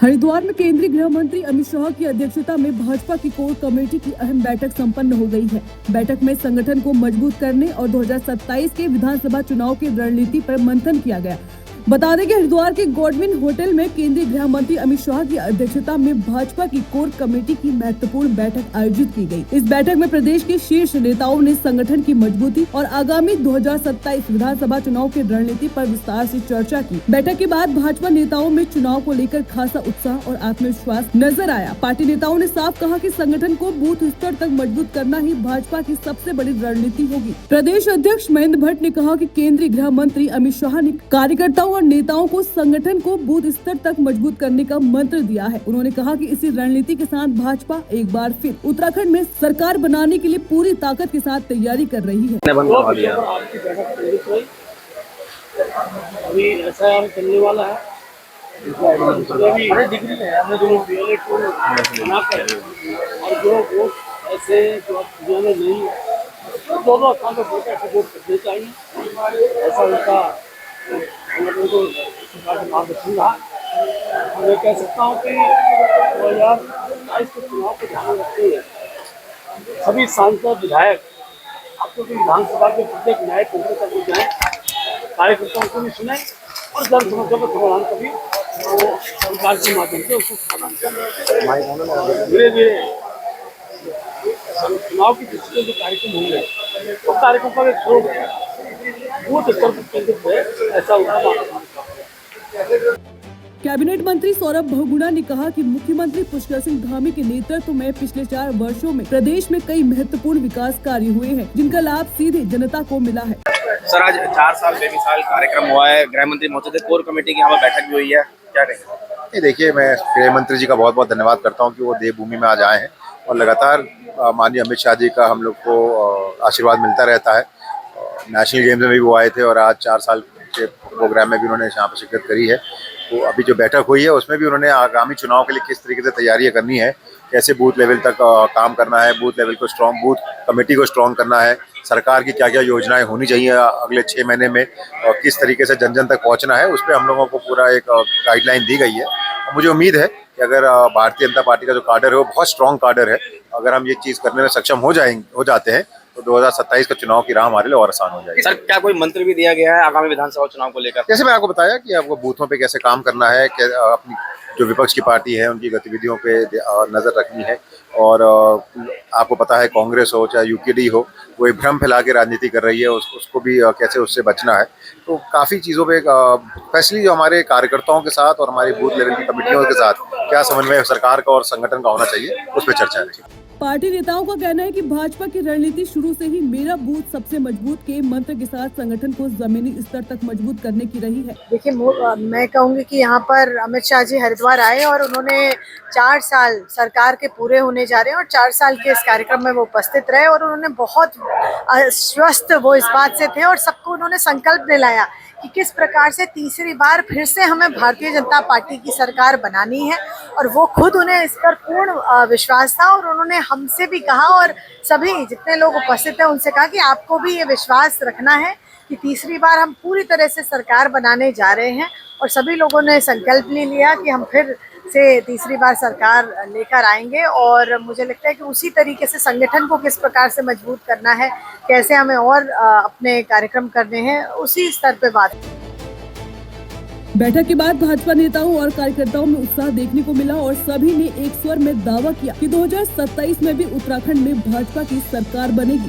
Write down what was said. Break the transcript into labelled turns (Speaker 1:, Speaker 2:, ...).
Speaker 1: हरिद्वार में केंद्रीय गृह मंत्री अमित शाह की अध्यक्षता में भाजपा की कोर कमेटी की अहम बैठक संपन्न हो गई है। बैठक में संगठन को मजबूत करने और 2027 के विधानसभा चुनाव की रणनीति पर मंथन किया गया। बता दें कि हरिद्वार के गॉडविन होटल में केंद्रीय गृह मंत्री अमित शाह की अध्यक्षता में भाजपा की कोर कमेटी की महत्वपूर्ण बैठक आयोजित की गई। इस बैठक में प्रदेश के शीर्ष नेताओं ने संगठन की मजबूती और आगामी 2027 विधानसभा चुनाव की रणनीति पर विस्तार से चर्चा की। बैठक के बाद भाजपा नेताओं में चुनाव को लेकर खासा उत्साह और आत्मविश्वास नजर आया। पार्टी नेताओं ने साफ कहा कि संगठन को बूथ स्तर तक मजबूत करना ही भाजपा की सबसे बड़ी रणनीति होगी। प्रदेश अध्यक्ष महेंद्र भट्ट ने कहा कि केंद्रीय गृह मंत्री अमित शाह ने कार्यकर्ताओं और नेताओं को संगठन को बूथ स्तर तक मजबूत करने का मंत्र दिया है। उन्होंने कहा कि इसी रणनीति के साथ भाजपा एक बार फिर उत्तराखंड में सरकार बनाने के लिए पूरी ताकत के साथ तैयारी कर रही है।
Speaker 2: अभी ऐसा चलने वाला है, डिग्री है हमने जो बनाकर और जो वोट ऐसे जो नहीं दोनों स्थान पर वोट ऐसे वोट करने चाहिए, ऐसा उनका को सरकार के मार्गदर्शन रहा। मैं कह सकता हूँ कि 2022 के चुनाव को ध्यान में रखते हुए सभी सांसद विधायक आपको विधानसभा के प्रत्येक न्यायिक केंद्र तक जाएं, कार्यकर्ताओं को भी सुने और जन समस्या को समाधान कभी वो सरकार के माध्यम से उसको समाधान करें। धीरे धीरे चुनाव की दृष्टि से जो कार्यक्रम होंगे तो कार्यक्रम का एक स्वरूप बूथ स्तर पर केंद्रित है, ऐसा उनका।
Speaker 1: कैबिनेट मंत्री सौरभ बहुगुणा ने कहा कि मुख्यमंत्री पुष्कर सिंह धामी के नेतृत्व में पिछले 4 वर्षों में प्रदेश में कई महत्वपूर्ण विकास कार्य हुए हैं, जिनका लाभ सीधे जनता को मिला है।
Speaker 3: सर, आज 4 साल बेमिसाल कार्यक्रम हुआ है। गृह मंत्री मौजूद है, कोर कमेटी की यहाँ बैठक भी हुई है, क्या कहेंगे?
Speaker 4: देखिए, मैं गृह मंत्री जी का बहुत बहुत धन्यवाद करता हूँ कि वो देवभूमि में आज आए हैं और लगातार माननीय अमित शाह जी का हम लोग को आशीर्वाद मिलता रहता है। नेशनल गेम्स में भी वो आए थे और आज 4 साल के प्रोग्राम में भी उन्होंने यहाँ पर शिरकत करी है। तो अभी जो बैठक हुई है उसमें भी उन्होंने आगामी चुनाव के लिए किस तरीके से तैयारियां करनी है, कैसे बूथ लेवल तक काम करना है, बूथ लेवल को स्ट्रॉन्ग, बूथ कमेटी को स्ट्रॉन्ग करना है, सरकार की क्या क्या योजनाएं होनी चाहिए अगले 6 महीने में और किस तरीके से जन जन तक पहुंचना है, उस पर हम लोगों को पूरा एक गाइडलाइन दी गई है। मुझे उम्मीद है कि अगर भारतीय जनता पार्टी का जो काडर है वो बहुत स्ट्रॉन्ग काडर है, अगर हम ये चीज़ करने में सक्षम हो जाते हैं तो 2027 का चुनाव की राह हमारे लिए और आसान हो जाएगी।
Speaker 3: सर, क्या कोई मंत्र भी दिया गया है आगामी विधानसभा चुनाव को लेकर?
Speaker 4: जैसे मैं आपको बताया कि आपको बूथों पे कैसे काम करना है, अपनी जो विपक्ष की पार्टी है उनकी गतिविधियों पे नज़र रखनी है और आपको पता है कांग्रेस हो चाहे यूकेडी हो, वो एक भ्रम फैला के राजनीति कर रही है, उसको भी कैसे उससे बचना है। तो काफ़ी चीज़ों पे स्पेशली जो हमारे कार्यकर्ताओं के साथ और हमारी बूथ लेवल की कमेटियों के साथ क्या समन्वय सरकार का और संगठन का होना चाहिए, उस पर चर्चा है।
Speaker 1: पार्टी नेताओं का कहना है कि भाजपा की रणनीति शुरू से ही मेरा बूथ सबसे मजबूत के मंत्र के साथ संगठन को जमीनी स्तर तक मजबूत करने की रही है।
Speaker 5: देखिए, मैं कहूँगी कि यहाँ पर अमित शाह जी हरिद्वार आए और उन्होंने 4 साल सरकार के पूरे होने जा रहे हैं और 4 साल के इस कार्यक्रम में वो उपस्थित रहे और उन्होंने बहुत आश्वस्त वो इस बात से थे और सबको उन्होंने संकल्प दिलाया कि किस प्रकार से तीसरी बार फिर से हमें भारतीय जनता पार्टी की सरकार बनानी है और वो खुद उन्हें इस पर पूर्ण विश्वास था और उन्होंने हमसे भी कहा और सभी जितने लोग उपस्थित हैं उनसे कहा कि आपको भी ये विश्वास रखना है कि तीसरी बार हम पूरी तरह से सरकार बनाने जा रहे हैं और सभी लोगों ने संकल्प ले लिया कि हम फिर से तीसरी बार सरकार लेकर आएंगे और मुझे लगता है कि उसी तरीके से संगठन को किस प्रकार से मजबूत करना है, कैसे हमें और अपने कार्यक्रम करने हैं, उसी स्तर पे बात।
Speaker 1: बैठक के बाद भाजपा नेताओं और कार्यकर्ताओं में उत्साह देखने को मिला और सभी ने एक स्वर में दावा किया कि 2027 में भी उत्तराखंड में भाजपा की सरकार बनेगी।